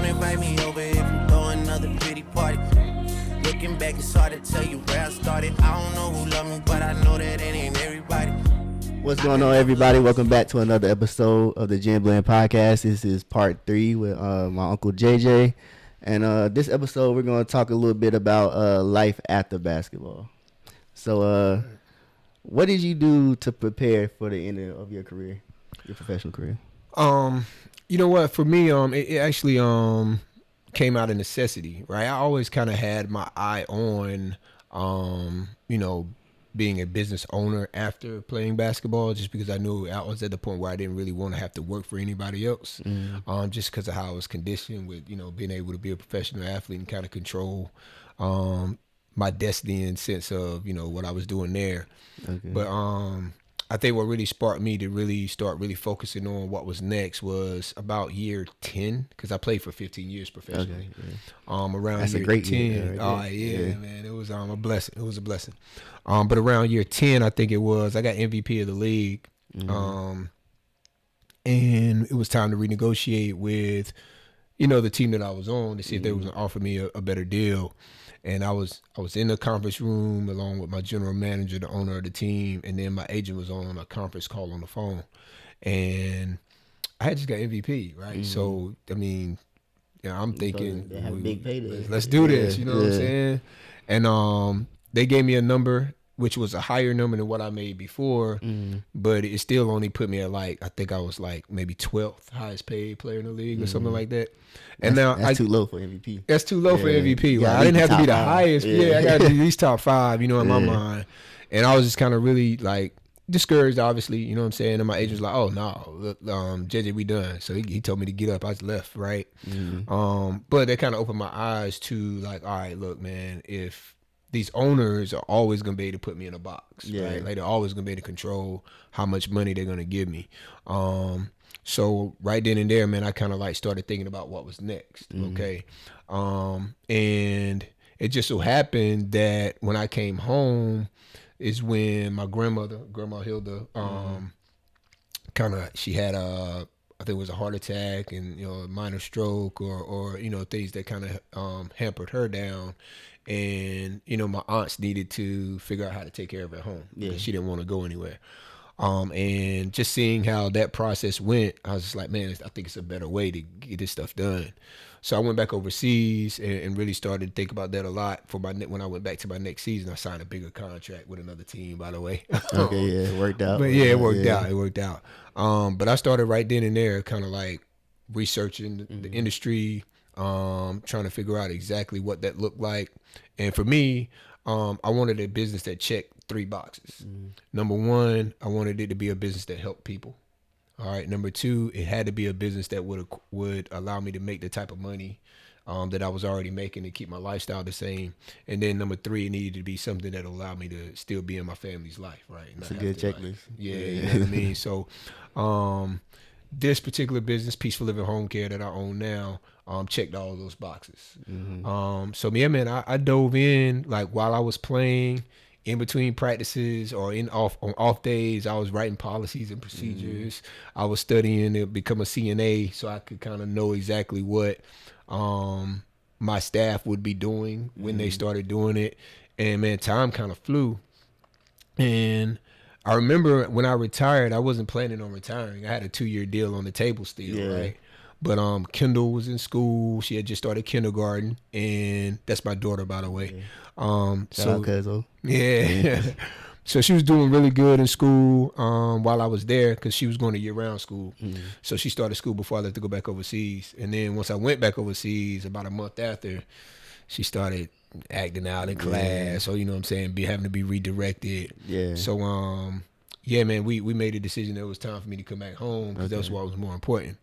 invite me over if you throw another pretty party. Looking back, it's hard to tell you where I started. I don't know who loved me, but I know that it ain't everybody. What's going on, everybody? Welcome back to another episode of the Gin Blend Podcast. This is part 3 with my uncle JJ. And this episode, we're going to talk a little bit about life after basketball. So, what did you do to prepare for the end of your career, your professional career? You know what? For me, it actually came out of necessity, right? I always kind of had my eye on, being a business owner after playing basketball, just because I knew I was at the point where I didn't really want to have to work for anybody else, just because of how I was conditioned with, being able to be a professional athlete and kind of control my destiny and sense of, what I was doing there. Okay. But I think what really sparked me to really start really focusing on what was next was about year 10, because I played for 15 years professionally. Okay, yeah. Around That's year a great 10, year, right? yeah, man, it was a blessing. It was a blessing. But around year 10, I think it was, I got MVP of the league, and it was time to renegotiate with, the team that I was on to see if they was gonna offer me a better deal. And I was in the conference room along with my general manager, the owner of the team, and then my agent was on a conference call on the phone. And I had just got MVP, right? So, I mean, I'm thinking, they have a big payday. Let's do this, what I'm saying? And they gave me a number, which was a higher number than what I made before, but it still only put me at I think I was maybe 12th highest paid player in the league or something like that. And that's too low for MVP. That's too low for MVP, right? I didn't have to be the highest. I got to be at least top 5, in my mind. And I was just kind of really discouraged, obviously, you know what I'm saying? And my agent was like, oh, no, look, JJ, we done. So he told me to get up. I just left, right? But that kind of opened my eyes to all right, look, man, if these owners are always going to be able to put me in a box, right? They're always going to be able to control how much money they're going to give me. So right then and there, man, I kind of started thinking about what was next, okay? And it just so happened that when I came home is when my Grandma Hilda, she had I think it was a heart attack and, a minor stroke or things that kind of hampered her down. And, my aunts needed to figure out how to take care of her at home because she didn't want to go anywhere. And just seeing how that process went, I was just like, man, I think it's a better way to get this stuff done. So I went back overseas and really started to think about that a lot. When I went back to my next season, I signed a bigger contract with another team, by the way. Okay, yeah, it worked out. But yeah, it worked out. It worked out. But I started right then and there kind of researching the industry, trying to figure out exactly what that looked like. And for me, I wanted a business that checked 3 boxes. Number 1, I wanted it to be a business that helped people. All right. Number 2, it had to be a business that would allow me to make the type of money that I was already making to keep my lifestyle the same. And then number 3, it needed to be something that allowed me to still be in my family's life, right? It's a good checklist. Yeah, you know what I mean? So this particular business, Peaceful Living Home Care that I own now, checked all of those boxes. So yeah, man, I dove in while I was playing, in between practices or on off days. I was writing policies and procedures. I was studying to become a CNA so I could kind of know exactly what my staff would be doing when they started doing it. And man, time kind of flew. And I remember when I retired, I wasn't planning on retiring. I had a 2-year deal on the table still, right? But Kendall was in school. She had just started kindergarten, and that's my daughter, by the way. Shout out, Cuzzo. Yeah. So she was doing really good in school while I was there because she was going to year-round school. So she started school before I left to go back overseas. And then once I went back overseas, about a month after, she started acting out in class or, having to be redirected. Yeah. So, man, we made a decision that it was time for me to come back home because that was what was more important.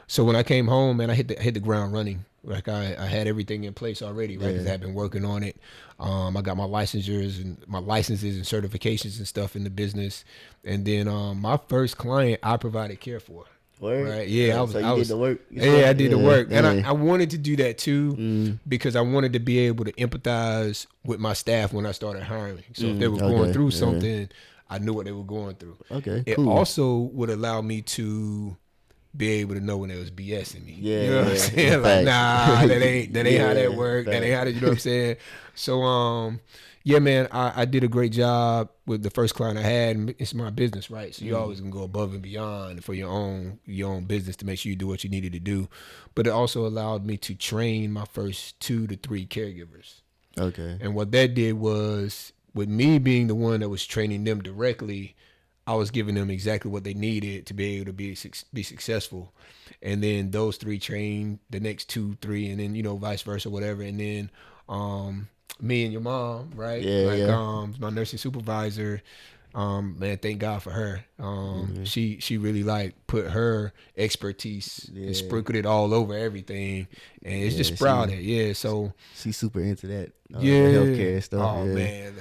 So when I came home, man, I hit the ground running. I had everything in place already, right? Because I had been working on it. I got my licenses and certifications and stuff in the business. And then my first client, I provided care for. Word? Right? Yeah, I did the work. I did the work. And I wanted to do that too because I wanted to be able to empathize with my staff when I started hiring. So if they were going through something, I knew what they were going through. Okay, It also would allow me to be able to know when they was BSing me. Yeah, you know what I'm yeah. saying? Like, Facts. nah, that ain't how that Yeah, work. That ain't how that, you know what I'm facts. saying? So, yeah, man, I did a great job with the first client I had. It's my business, right? So you always can go above and beyond for your own business to make sure you do what you needed to do. But it also allowed me to train my first 2 to 3 caregivers. Okay. And what that did was, with me being the one that was training them directly, I was giving them exactly what they needed to be able to be successful. And then those 3 trained the next 2, 3, and then, vice versa, whatever. And then me and your mom, right? Yeah, Like yeah. my nursing supervisor, man, thank God for her. She really like put her expertise and sprinkled it all over everything, and it's just sprouted. Yeah, so she's super into that. The yeah, healthcare stuff. Oh yeah. man,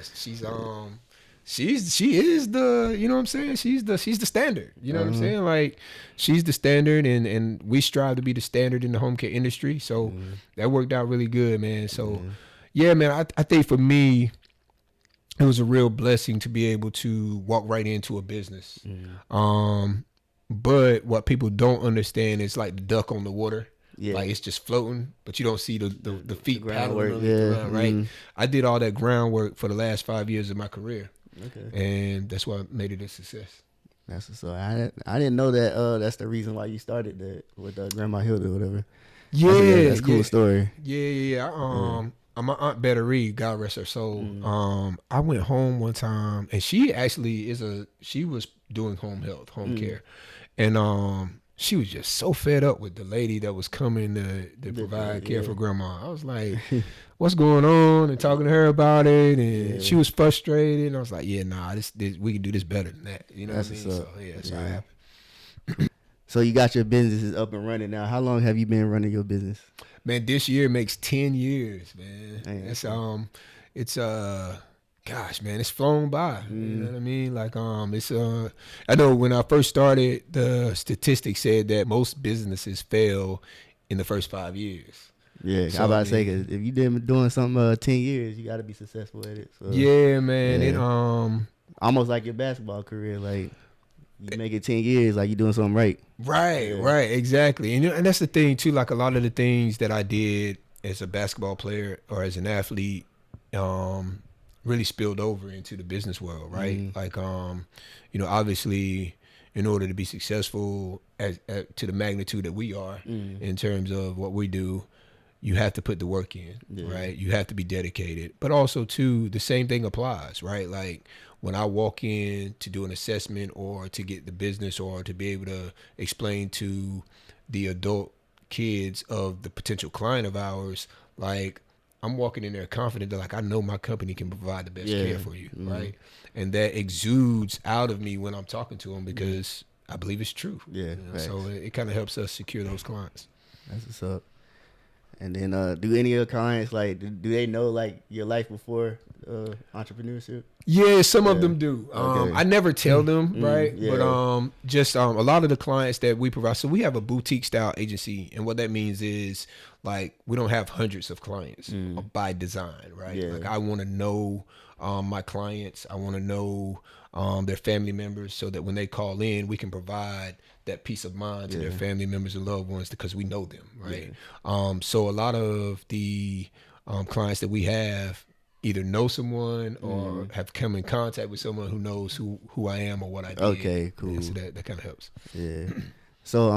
she is the, you know what I'm saying? She's the standard. You know what I'm saying? Like, she's the standard, and we strive to be the standard in the home care industry. So that worked out really good, man. So yeah, man, I think for me, it was a real blessing to be able to walk right into a business. But what people don't understand is like the duck on the water. Yeah. Like, it's just floating, but you don't see the feet paddling groundwork, underneath the ground, right? Mhm. I did all that groundwork for the last 5 years of my career. Okay. And that's what made it a success. That's so I didn't know that. That's the reason why you started that with Grandma Hilda or whatever. Yeah, that's a cool story. Yeah. My aunt Betty Reed, God rest her soul. I went home one time, and she actually she was doing home care, and she was just so fed up with the lady that was coming to provide care for Grandma. I was like, what's going on? And talking to her about it, and she was frustrated. And I was like, yeah, nah, this we can do this better than that. You know That's what I mean? what's So up. yeah, that's how it happened. So you got your businesses up and running now. How long have you been running your business? Man, this year makes 10 years, man. Dang, It's gosh, man, it's flown by. You know what I mean? Like, I know when I first started, the statistics said that most businesses fail in the first 5 years. Yeah, So, I about to say, 'cause if you've been doing something 10 years, you got to be successful at it. So, yeah, man. yeah. It almost like your basketball career, like you make it 10 years, like you're doing something right. Right, exactly. And that's the thing too. Like, a lot of the things that I did as a basketball player or as an athlete, really spilled over into the business world, right? Like, obviously, in order to be successful to the magnitude that we are in terms of what we do, you have to put the work in, right? You have to be dedicated. But also, too, the same thing applies, right? Like, when I walk in to do an assessment or to get the business or to be able to explain to the adult kids of the potential client of ours, like, I'm walking in there confident that, like, I know my company can provide the best care for you, right? And that exudes out of me when I'm talking to them because I believe it's true. Yeah, so it kind of helps us secure those clients. That's what's up. And then, do any of your clients, like, do they know, like, your life before entrepreneurship? Yeah, some of them do. Okay. I never tell them, right? yeah. But just a lot of the clients that we provide. So we have a boutique style agency, and what that means is, like, we don't have hundreds of clients by design, right? Yeah. Like, I want to know my clients. I want to know their family members, so that when they call in, we can provide that peace of mind to their family members and loved ones because we know them, right? So a lot of the clients that we have either know someone or have come in contact with someone who knows who I am or what I did. Okay, cool. Yeah, so that kind of helps. Yeah. So,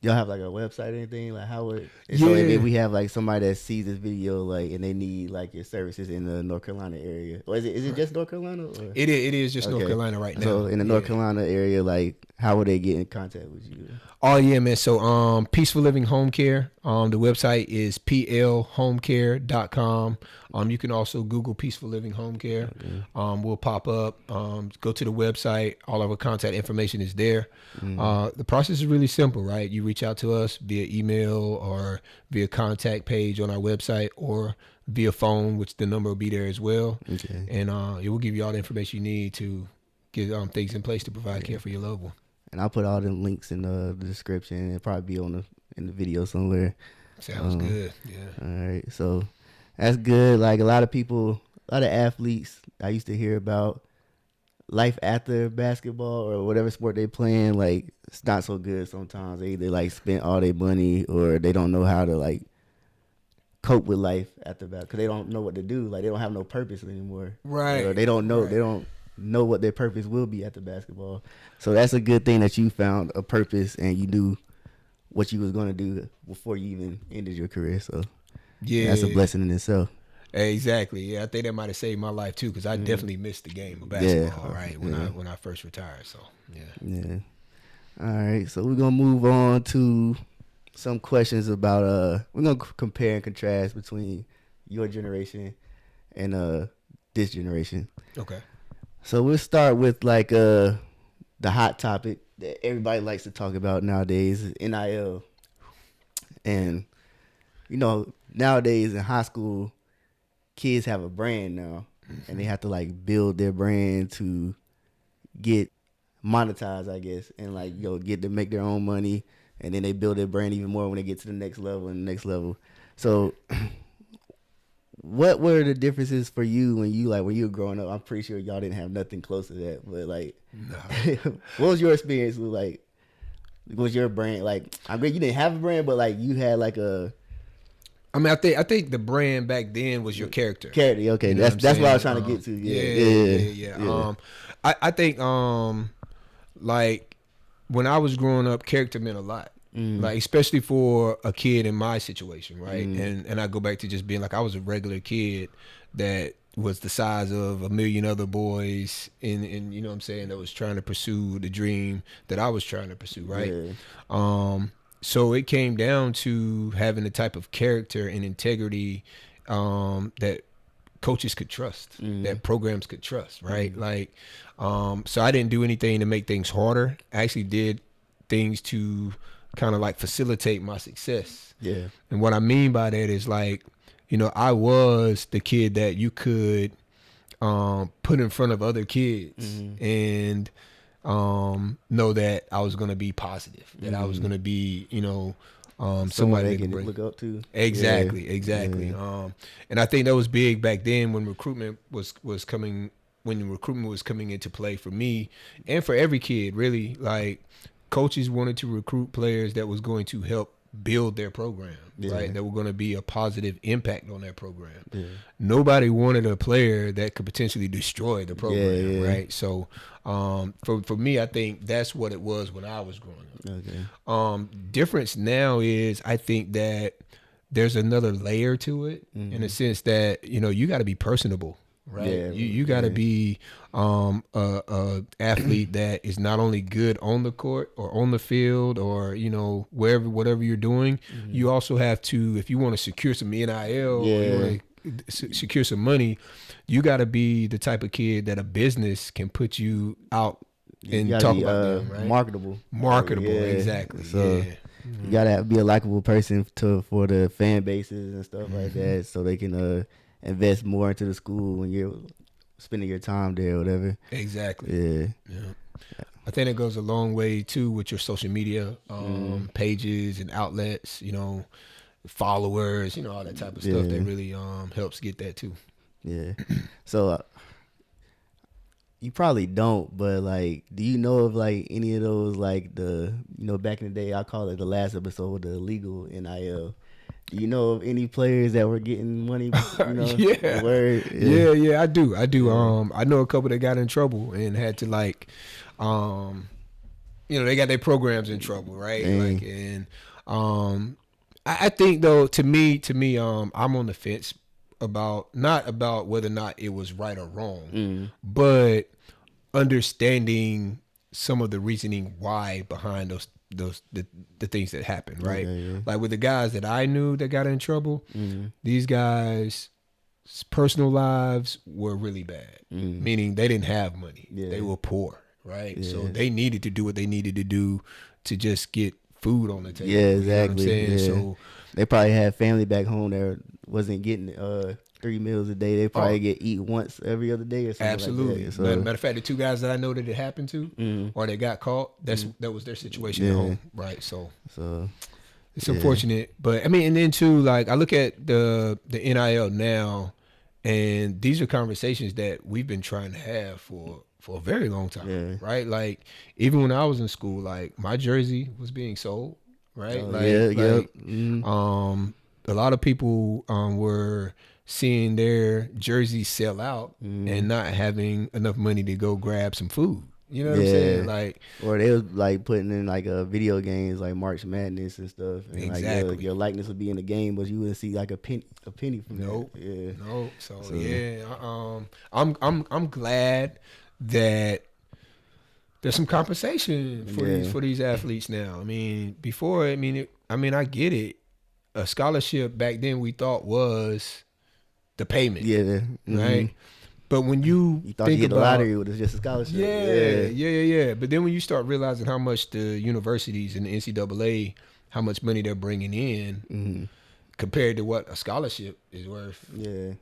y'all have, like, a website or anything? Like, how would... So, if we have, like, somebody that sees this video, like, and they need, like, your services in the North Carolina area. Or is it just North Carolina? Or? It is just North Carolina right now. So, in the North Carolina area, like, how would they get in contact with you? Oh, yeah, man. So, Peaceful Living Home Care. The website is plhomecare.com. You can also Google Peaceful Living Home Care. We'll pop up. Go to the website. All of our contact information is there. The process is really simple, right? You reach out to us via email or via contact page on our website or via phone, which the number will be there as well. Okay. And it will give you all the information you need to get things in place to provide care for your loved one. And I'll put all the links in the description. It'll probably be in the video somewhere. Sounds good. Yeah. All right. So that's good. Like, a lot of athletes I used to hear about, life after basketball or whatever sport they playing, like it's not so good sometimes. They either like spend all their money or they don't know how to like cope with life after that because they don't know what to do. Like they don't have no purpose anymore. Right. Or they don't know what their purpose will be after basketball. So that's a good thing that you found a purpose and you knew what you was gonna do before you even ended your career. So yeah, that's a blessing in itself. Exactly. Yeah, I think that might have saved my life too because I definitely missed the game of basketball. Right when I first retired. So yeah. All right. So we're gonna move on to some questions about we're gonna compare and contrast between your generation and this generation. Okay. So we'll start with like the hot topic that everybody likes to talk about nowadays is NIL. And you know, nowadays in high school, kids have a brand now and they have to like build their brand to get monetized, I guess, and like get to make their own money. And then they build their brand even more when they get to the next level and the next level. So what were the differences for you when you were growing up? I'm pretty sure y'all didn't have nothing close to that, but like, no. What was your experience with like, was your brand like, I mean, you didn't have a brand, but like you had like a, I mean, I think the brand back then was your character. Okay. You know that's what I was trying to get to. Yeah. I think like when I was growing up, character meant a lot. Like especially for a kid in my situation, right? And I go back to just being like I was a regular kid that was the size of a million other boys in you know what I'm saying, that was trying to pursue the dream that I was trying to pursue, right? Yeah. So it came down to having the type of character and integrity that coaches could trust, that programs could trust, right? Like, so I didn't do anything to make things harder. I actually did things to kind of like facilitate my success. Yeah. And what I mean by that is like, you know, I was the kid that you could put in front of other kids and know that I was going to be positive, that I was going to be, you know, somebody they can look up to. Exactly. Yeah. And I think that was big back then when recruitment was coming, when the recruitment was coming into play for me and for every kid, really. Like coaches wanted to recruit players that was going to help build their program, right? That were going to be a positive impact on their program. Yeah. Nobody wanted a player that could potentially destroy the program, right? So for me, I think that's what it was when I was growing up. Okay. Difference now is I think that there's another layer to it in the sense that, you know, you got to be personable. Right, yeah, you got to be a athlete that is not only good on the court or on the field or, you know, whatever you're doing. You also have to, if you want to secure some NIL or you want to secure some money, you got to be the type of kid that a business can put you out and talk about them, right? Marketable, exactly. So you gotta be a likable person for the fan bases and stuff like that, so they can invest more into the school when you're spending your time there or whatever. Exactly. Yeah. I think it goes a long way too with your social media pages and outlets, you know, followers, you know, all that type of stuff that really helps get that too. Yeah. So you probably don't, but like, do you know of like any of those, like the, you know, back in the day, I call it the last episode, the illegal NIL. Do you know of any players that were getting money? You know, yeah, I do. I know a couple that got in trouble and had to like, you know, they got their programs in trouble, right? Dang. Like, and I think though, to me, I'm on the fence about not about whether or not it was right or wrong, but understanding some of the reasoning why behind the things that happened, right? Like with the guys that I knew that got in trouble, these guys' personal lives were really bad, meaning they didn't have money. They were poor, right? So they needed to do what they needed to do to just get food on the table. Yeah, exactly. You know what I'm saying? So they probably had family back home that wasn't getting 3 meals a day. They probably eat once every other day or something. Absolutely. Like that. So, matter of fact, the two guys that I know that it happened to or they got caught, that was their situation at home, right? So it's unfortunate. But I mean, and then too, like I look at the NIL now, and these are conversations that we've been trying to have for for a very long time, Yeah. right? Like even when I was in school, like my jersey was being sold, right? Oh, like, yeah, like yep. Mhm. a lot of people were seeing their jerseys sell out and not having enough money to go grab some food. You know what I'm saying? Yeah. Like Or they was like putting in like video games like March Madness and stuff, and Exactly. like your likeness would be in the game, but you wouldn't see like a penny from Nope. that. Yeah. no. So yeah, I'm glad that there's some compensation for these athletes now. I mean, before, I get it. A scholarship back then we thought was the payment, Yeah. right? But when you thought think you hit the about lottery with just a scholarship. yeah. But then when you start realizing how much the universities and the NCAA, how much money they're bringing in compared to what a scholarship is worth, Yeah.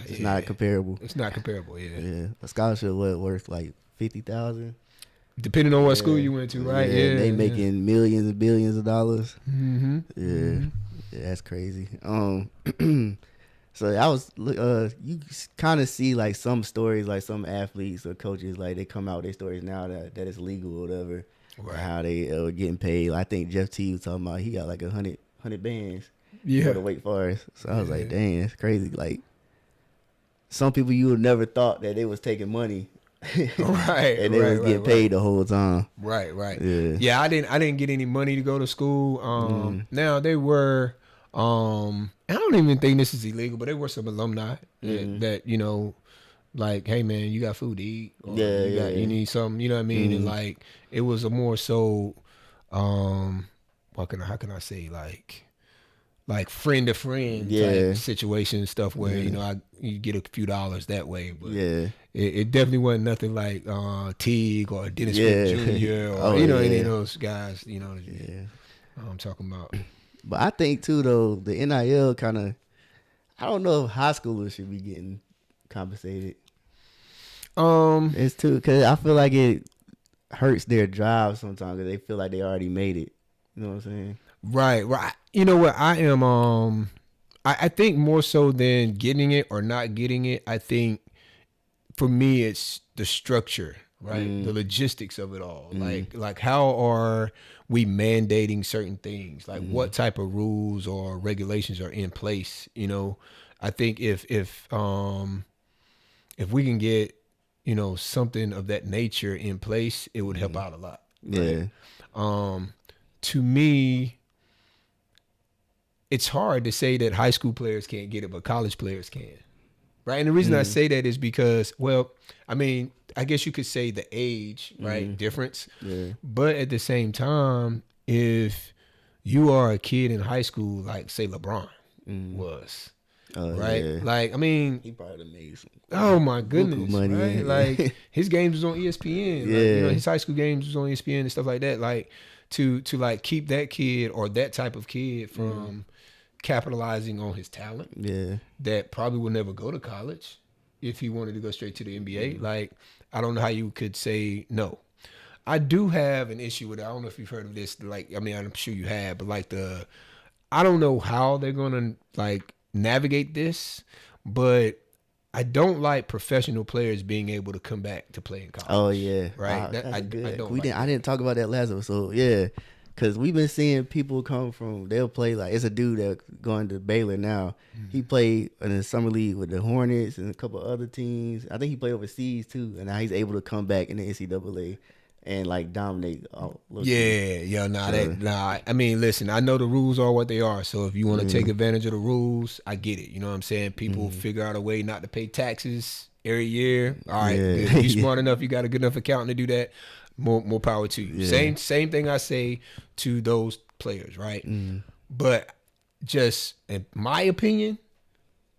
It's not comparable. it's not comparable. Yeah. A scholarship worth like 50,000. Depending on what school you went to, right? Yeah, they making millions and billions of dollars. Mm-hmm. Yeah, that's crazy. So I was you kind of see like some stories, like some athletes or coaches, like they come out with their stories now that it's legal or whatever, Right. how they getting paid. I think Jeff T was talking about he got like 100 bands Yeah. for the Wake Forest. So I was like, dang, that's crazy. Like some people you would never thought that they was taking money. Right, and they was getting paid the whole time. Right. Yeah. I didn't get any money to go to school. Now they were, I don't even think this is illegal, but there were some alumni that like, hey man, you got food to eat, or you need something, you know what I mean? And like, it was a more so, how can I say, like friend to friend type situation stuff where you get a few dollars that way, but it definitely wasn't nothing like Teague or Dennis Smith Jr. or any of those guys. I'm talking about. But I think too though the NIL kind of, I don't know if high schoolers should be getting compensated. It's too, because I feel like it hurts their drive sometimes because they feel like they already made it. You know what I'm saying? Right. You know what? I am. I think more so than getting it or not getting it. I think for me, it's the structure, right? The logistics of it all. Like how are we mandating certain things? Like what type of rules or regulations are in place? I think if we can get something of that nature in place, it would help out a lot. Right? Yeah. To me, it's hard to say that high school players can't get it, but college players can. Right. And the reason I say that is because, I guess you could say the age, right, difference. Yeah. But at the same time, if you are a kid in high school, like say LeBron was, right? Yeah. Like, he probably made some. Oh my goodness, money, right? Like his games was on ESPN. Yeah. Like, his high school games was on ESPN and stuff like that. Like to like keep that kid or that type of kid from capitalizing on his talent. Yeah. That probably will never go to college if he wanted to go straight to the NBA. Like, I don't know how you could say no. I do have an issue with it. I don't know if you've heard of this. Like, I'm sure you have, but like I don't know how they're gonna like navigate this, but I don't like professional players being able to come back to play in college. Oh yeah, right. I don't. I didn't talk about that last episode. Yeah, because we've been seeing people come from. They'll play like it's a dude that's going to Baylor now. He played in the summer league with the Hornets and a couple other teams. I think he played overseas too, and now he's able to come back in the NCAA and like dominate. Listen, I know the rules are what they are. So if you want to take advantage of the rules, I get it. You know what I'm saying? People figure out a way not to pay taxes every year. All right, if you're smart enough, you got a good enough accountant to do that. More power to you. Yeah. Same thing I say to those players, right? But just in my opinion,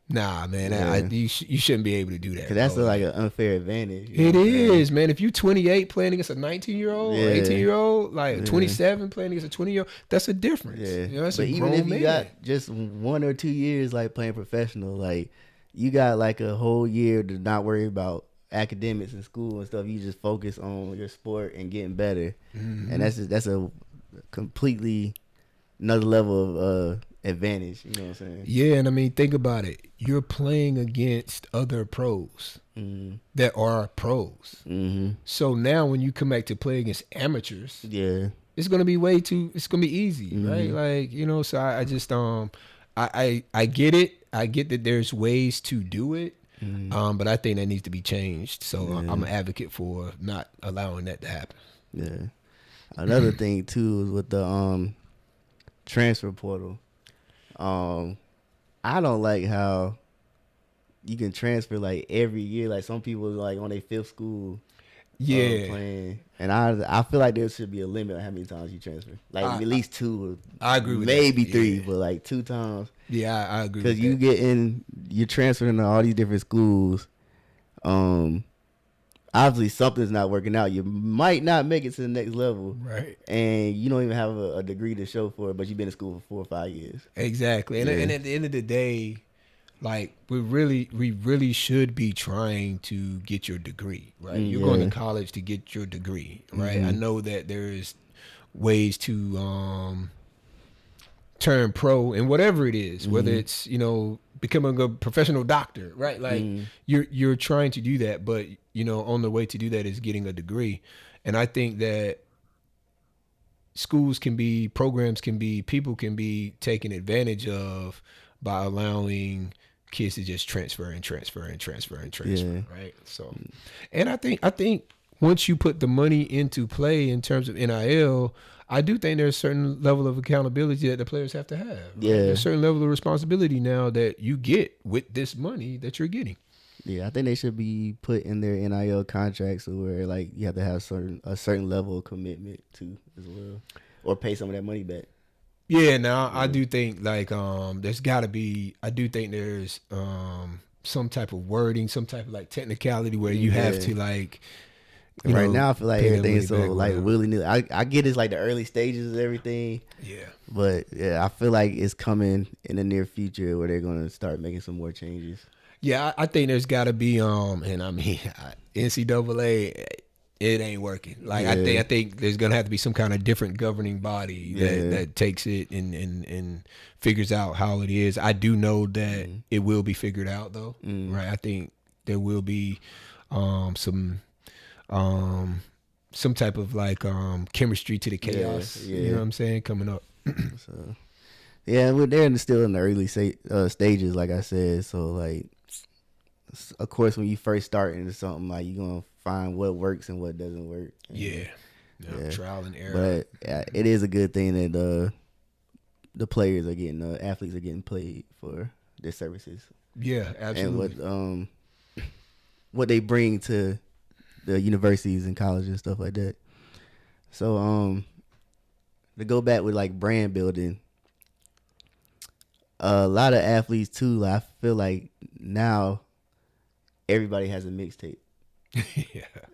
nah, man, you shouldn't be able to do that. Cause that's like an unfair advantage. It is, man. If you 28 playing against a 19-year-old or 18-year-old, like 27 playing against a 20-year-old, that's a difference. Yeah, that's but a even grown if you man. got just 1 or 2 years like playing professional, like you got like a whole year to not worry about academics in school and stuff. You just focus on your sport and getting better, and that's a completely another level of advantage. You know what I'm saying? Yeah, and I mean, think about it. You're playing against other pros that are pros. Mm-hmm. So now when you come back to play against amateurs, Yeah. it's gonna be it's gonna be easy, right? Like, you know, so I just I get it. I get that there's ways to do it. But I think that needs to be changed. So I'm an advocate for not allowing that to happen. Yeah. Another thing too is with the transfer portal. I don't like how you can transfer like every year. Like some people like on their fifth school. Playing. And I feel like there should be a limit on how many times you transfer. Like at least 2. I agree with maybe that. 3, but like 2 times. Yeah, I agree. Because you're transferring to all these different schools. Obviously something's not working out. You might not make it to the next level, right? And you don't even have a degree to show for it, but you've been in school for 4 or 5 years. Exactly. And at the end of the day, like we really should be trying to get your degree, right? You're going to college to get your degree, right? I know that there's ways to turn pro in whatever it is, whether it's, you know, becoming a professional doctor, right? Like you're trying to do that, but you know, on the way to do that is getting a degree. And I think that schools can be, programs can be, people can be taken advantage of by allowing kids to just transfer, right? So, and I think once you put the money into play in terms of NIL, I do think there's a certain level of accountability that the players have to have. Right? Yeah. There's a certain level of responsibility now that you get with this money that you're getting. Yeah, I think they should be put in their NIL contracts where like you have to have a certain level of commitment to as well, or pay some of that money back. Yeah, now I do think like there's got to be. I do think there's some type of wording, some type of like technicality where you have to like. Right now, I feel like everything's so like around. willy nilly. I get it's like the early stages of everything. Yeah. But yeah, I feel like it's coming in the near future where they're gonna start making some more changes. Yeah, I think there's got to be and I mean NCAA, it ain't working. Like I think there's gonna have to be some kind of different governing body that takes it and figures out how it is. I do know that it will be figured out though, right? I think there will be some type of like chemistry to the chaos. You know what I'm saying? Coming up. So yeah, they're still in the early stages, like I said. So like, of course, when you first start into something, like you're gonna find what works and what doesn't work. Yeah. Trial and error. But it is a good thing that the players are getting, the athletes are getting paid for their services. Yeah, absolutely. And what they bring to the universities and colleges and stuff like that. So to go back with like brand building, a lot of athletes too, like, I feel like now everybody has a mixtape.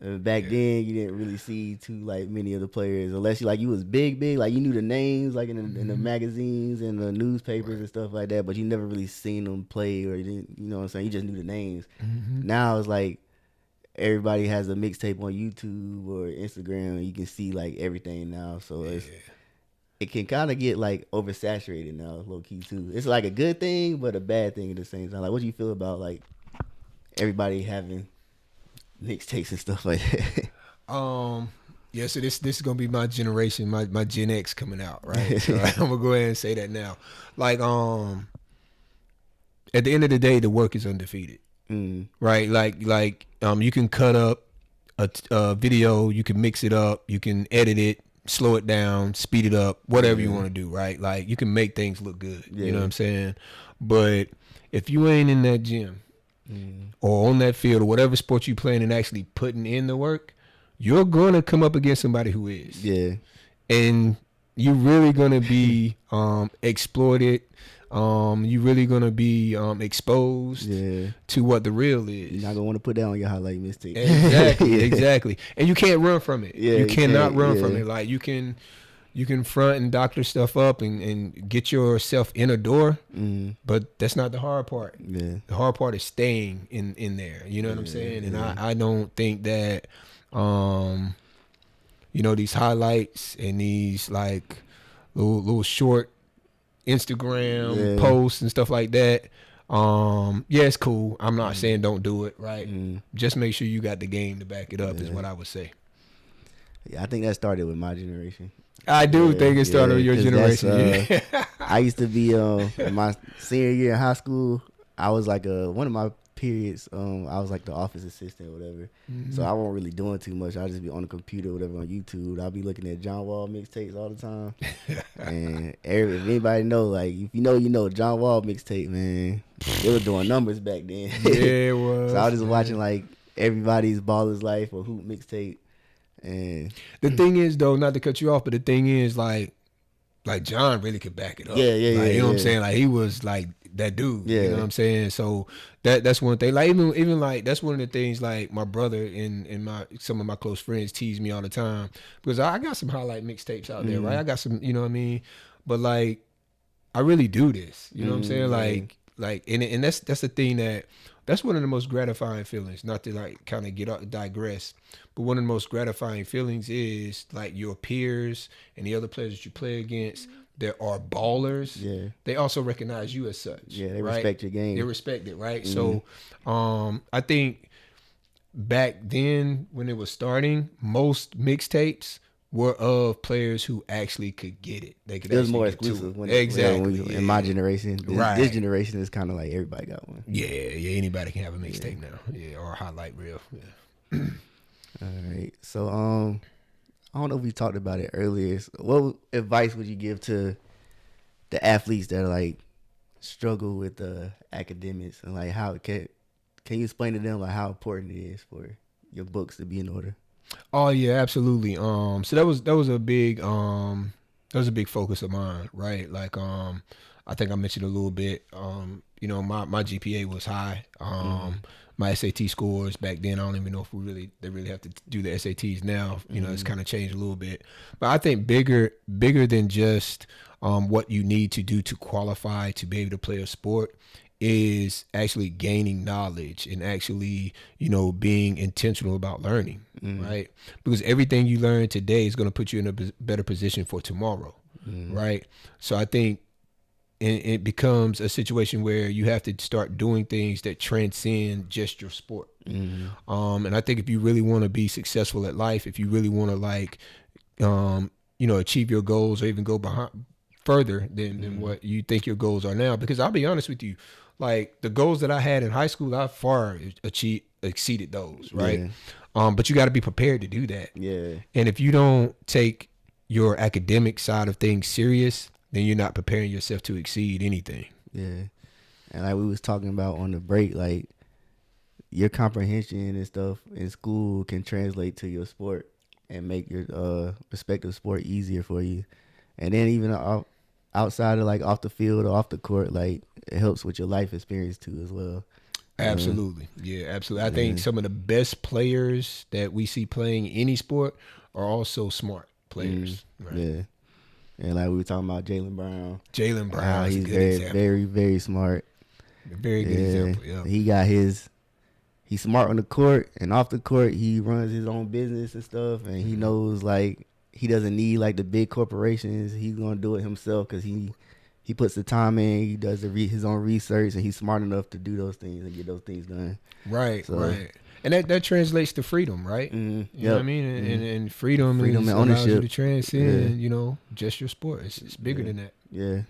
Back then you didn't really see too like many of the players unless you was big like you knew the names like in the magazines and the newspapers and stuff like that, but you never really seen them play, or you didn't, you know what I'm saying, you just knew the names. Now it's like everybody has a mixtape on YouTube or Instagram, and you can see like everything now. So it can kind of get like oversaturated now, low key too. It's like a good thing, but a bad thing at the same time. Like, what do you feel about like everybody having mixtapes and stuff like that? Yeah, so this is gonna be my generation, my Gen X coming out, right? So I'm gonna go ahead and say that now. Like, at the end of the day, the work is undefeated. Right, like you can cut up a video, you can mix it up, you can edit it, slow it down, speed it up, whatever you want to do, right? Like you can make things look good, you know what I'm saying? But if you ain't in that gym or on that field or whatever sport you playing and actually putting in the work, you're gonna come up against somebody who is. Yeah, and you're really gonna be exploited. You really gonna be exposed to what the real is. You're not gonna want to put that on your highlight mistake. Exactly, exactly. And you can't run from it. You cannot run from it. Like you can front and doctor stuff up and get yourself in a door, but that's not the hard part. The hard part is staying in there. You know what I'm saying? And I don't think that these highlights and these like little short Instagram posts and stuff like that. Yeah, it's cool. I'm not saying don't do it, right? Just make sure you got the game to back it up is what I would say. Yeah, I think that started with my generation. I do think it started with your generation. I used to be in my senior year in high school. I was like one of my periods. I was like the office assistant or whatever. So I wasn't really doing too much. I just be on the computer or whatever on YouTube. I'll be looking at John Wall mixtapes all the time. And if anybody know, like if you know John Wall mixtape, man, they were doing numbers back then. Yeah, it was. So I was just watching like everybody's Baller's Life or Hoop mixtape. And the thing is, though, not to cut you off, but the thing is, like John really could back it up. Yeah. You know what I'm saying? Like he was like that dude. Yeah. You know what I'm saying? So that's one thing. Like even like that's one of the things. Like my brother and some of my close friends tease me all the time because I got some highlight mixtapes out there, right? I got some, you know what I mean? But like I really do this. You know what I'm saying? Like and that's the thing that's one of the most gratifying feelings. Not to like kind of digress, but one of the most gratifying feelings is like your peers and the other players that you play against. There are ballers. Yeah. They also recognize you as such. Yeah, they right? respect your game. They respect it, right? So, I think back then when it was starting, most mixtapes were of players who actually could get it. They could. It was more exclusive. In my generation, this generation is kind of like everybody got one. Yeah. Anybody can have a mixtape now. Yeah, or a highlight reel. Yeah. All right. So, I don't know if we talked about it earlier. So what advice would you give to the athletes that like struggle with the academics and like how can you explain to them like how important it is for your books to be in order? Oh yeah, absolutely. So that was a big focus of mine, right? Like I think I mentioned a little bit. You know, my GPA was high. My SAT scores back then, I don't even know if they really have to do the SATs now. You know, it's kind of changed a little bit. But I think bigger than just what you need to do to qualify to be able to play a sport is actually gaining knowledge and actually, you know, being intentional about learning, right? Because everything you learn today is going to put you in a better position for tomorrow, right? So I think it becomes a situation where you have to start doing things that transcend just your sport. And I think if you really want to be successful at life, if you really want to like, you know, achieve your goals or even go further than what you think your goals are now, because I'll be honest with you, like the goals that I had in high school, I far exceeded those, right? But you got to be prepared to do that. Yeah. And if you don't take your academic side of things serious, then you're not preparing yourself to exceed anything. Yeah. And like we was talking about on the break, like your comprehension and stuff in school can translate to your sport and make your respective sport easier for you. And then even outside of like off the field or off the court, like it helps with your life experience too as well. Absolutely. Yeah, absolutely. I think some of the best players that we see playing any sport are also smart players. Right? Yeah. And like we were talking about Jaylen Brown. Jaylen Brown, he's very, very smart. Very good example. Yeah. He got he's smart on the court and off the court. He runs his own business and stuff, and he knows like he doesn't need like the big corporations. He's gonna do it himself because he puts the time in. He does his own research, and he's smart enough to do those things and get those things done. Right. And that translates to freedom, right? You know what I mean? And freedom and allows ownership you to transcend, you know, just your sport. It's bigger than that. Yeah.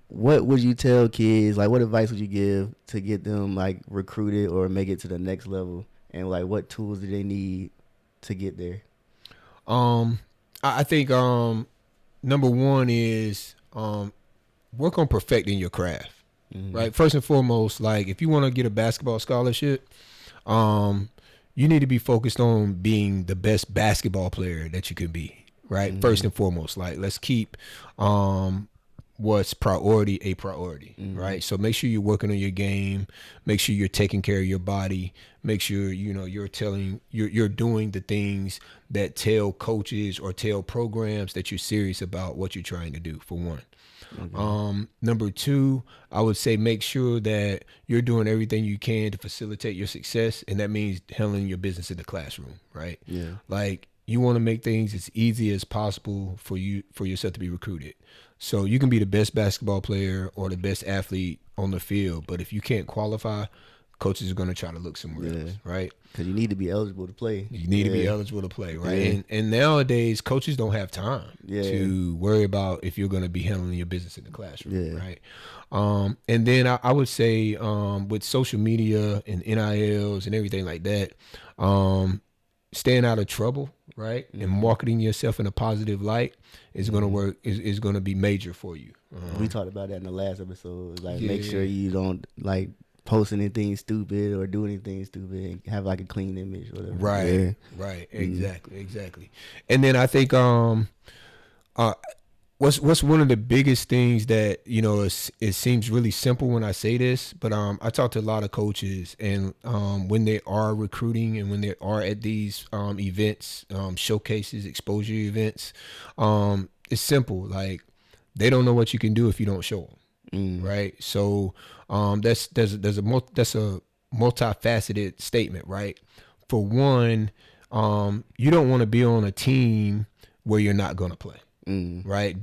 What would you tell kids? Like, what advice would you give to get them like recruited or make it to the next level? And like, what tools do they need to get there? I think number one is work on perfecting your craft. Right. First and foremost, like if you want to get a basketball scholarship, you need to be focused on being the best basketball player that you can be. Right. First and foremost, like let's keep what's priority a priority. Right. So make sure you're working on your game. Make sure you're taking care of your body. Make sure, you know, you're doing the things that tell coaches or tell programs that you're serious about what you're trying to do, for one. Number two, I would say make sure that you're doing everything you can to facilitate your success, and that means handling your business in the classroom, right? Yeah. Like, you want to make things as easy as possible for yourself to be recruited. So you can be the best basketball player or the best athlete on the field, but if you can't qualify, coaches are going to try to look somewhere else, right? Because you need to be eligible to play. You need to be eligible to play, right? And nowadays, coaches don't have time to worry about if you're going to be handling your business in the classroom, right? And then I would say with social media and NILs and everything like that, staying out of trouble, right? And marketing yourself in a positive light is going to work, is going to be major for you. We talked about that in the last episode. Like, make sure you don't, like, post anything stupid or do anything stupid and have, like, a clean image or whatever. Right, right. Exactly. And then I think what's one of the biggest things that, you know, it seems really simple when I say this, but I talk to a lot of coaches, and when they are recruiting and when they are at these events, showcases, exposure events, it's simple. Like, they don't know what you can do if you don't show them, right? So that's a multifaceted statement, right? For one, you don't want to be on a team where you're not going to play. Right?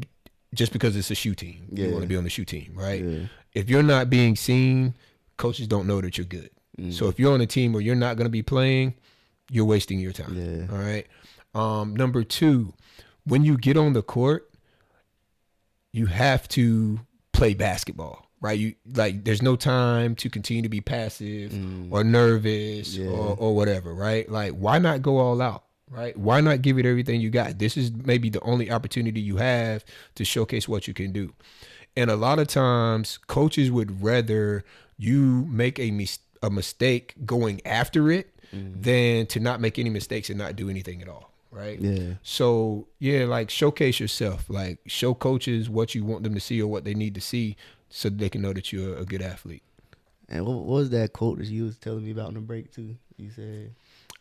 Just because it's a shoe team. You want to be on the shoe team, right? If you're not being seen, coaches don't know that you're good. So if you're on a team where you're not going to be playing, you're wasting your time. All right. Number two, when you get on the court, you have to play basketball, right? There's no time to continue to be passive or nervous or whatever, right? Like, why not go all out? Right? Why not give it everything you got? This is maybe the only opportunity you have to showcase what you can do. And a lot of times, coaches would rather you make a mistake going after it than to not make any mistakes and not do anything at all. Right? So, like, showcase yourself. Like, show coaches what you want them to see or what they need to see so that they can know that you're a good athlete. And what was that quote that you was telling me about in the break, too? You said...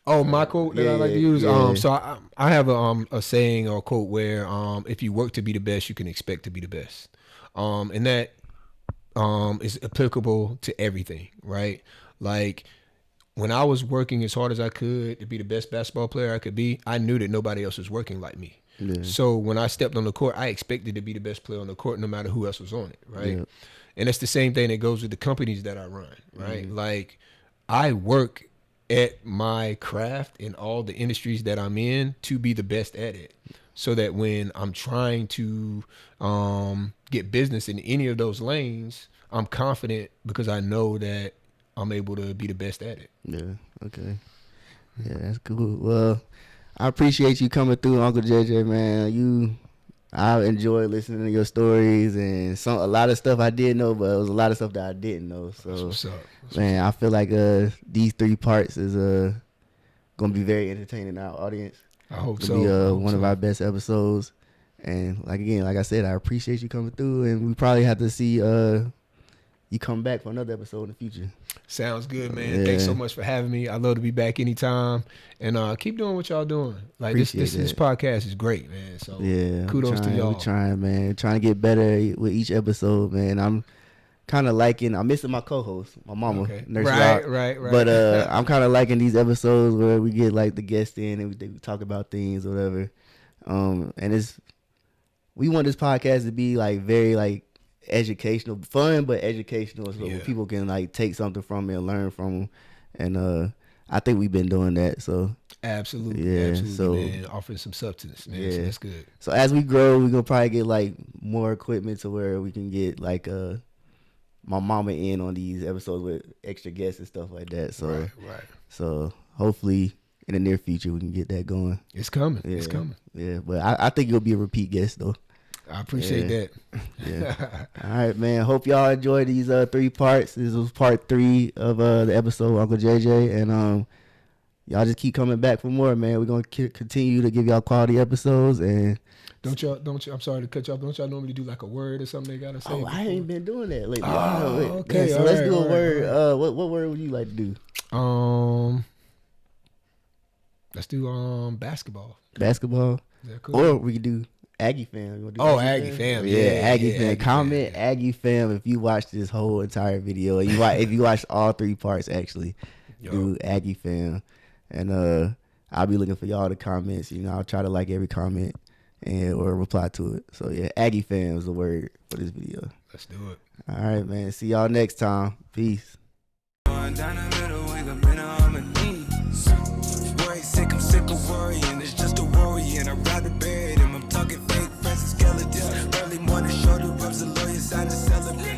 Oh, my quote that I like to use. So I have a saying or a quote where if you work to be the best, you can expect to be the best, and that is applicable to everything, right? Like, when I was working as hard as I could to be the best basketball player I could be, I knew that nobody else was working like me. So when I stepped on the court, I expected to be the best player on the court, no matter who else was on it, right? And it's the same thing that goes with the companies that I run, right? Like, I work at my craft in all the industries that I'm in to be the best at it, so that when I'm trying to get business in any of those lanes, I'm confident because I know that I'm able to be the best at it. Okay. That's cool. Well, I appreciate you coming through, Uncle JJ, man. I enjoyed listening to your stories, and a lot of stuff I did know, but it was a lot of stuff that I didn't know. So, that's what's up. Man, I feel like these 3 parts is gonna be very entertaining in our audience. I hope It'll so. Be one of our best episodes. And like I said, I appreciate you coming through, and we probably have to see you come back for another episode in the future. Sounds good, man. Thanks so much for having me. I'd love to be back anytime. And keep doing what y'all doing. Like, this podcast is great, man. So kudos to y'all. We're trying, man. Trying to get better with each episode, man. I'm kind of I'm missing my co-host, my mama, Nurse Rock. Right. But I'm kind of liking these episodes where we get, like, the guests in and we talk about things or whatever. And we want this podcast to be, like, very, like, educational, fun but educational, so people can, like, take something from it and learn from them. And I think we've been doing that. So absolutely, so, man. Offering some substance, man. So that's good. So as we grow, we're gonna probably get, like, more equipment to where we can get, like, my mama in on these episodes with extra guests and stuff like that. So right. So hopefully in the near future we can get that going. It's coming. It's coming. Yeah, but I think you'll be a repeat guest though. I appreciate that. All right, man. Hope y'all enjoyed these 3 parts. This was part 3 of the episode with Uncle JJ, and y'all just keep coming back for more, man. We're gonna continue to give y'all quality episodes. And don't y'all? I'm sorry to cut you off. Don't y'all normally do, like, a word or something they gotta say? Oh, I ain't been doing that lately. Okay. So let's do a word. What word would you like to do? Let's do basketball. Basketball. Is that cool? Or we could do Aggie fam. Aggie fam. Yeah, Aggie fam. Comment Aggie fam if you watched this whole entire video. If you watched all 3 parts, actually, do Aggie fam. And I'll be looking for y'all to comments. You know, I'll try to like every comment and or reply to it. So yeah, Aggie fan was the word for this video. Let's do it. All right, man. See y'all next time. Peace. Down the middle, wake up in on my knees. Worry sick, I'm sick of worrying. It's just a worry, and I'd rather bury them. I'm talking fake friends and skeletons. Early morning, shoulder rubs, the lawyer sign to celebrate.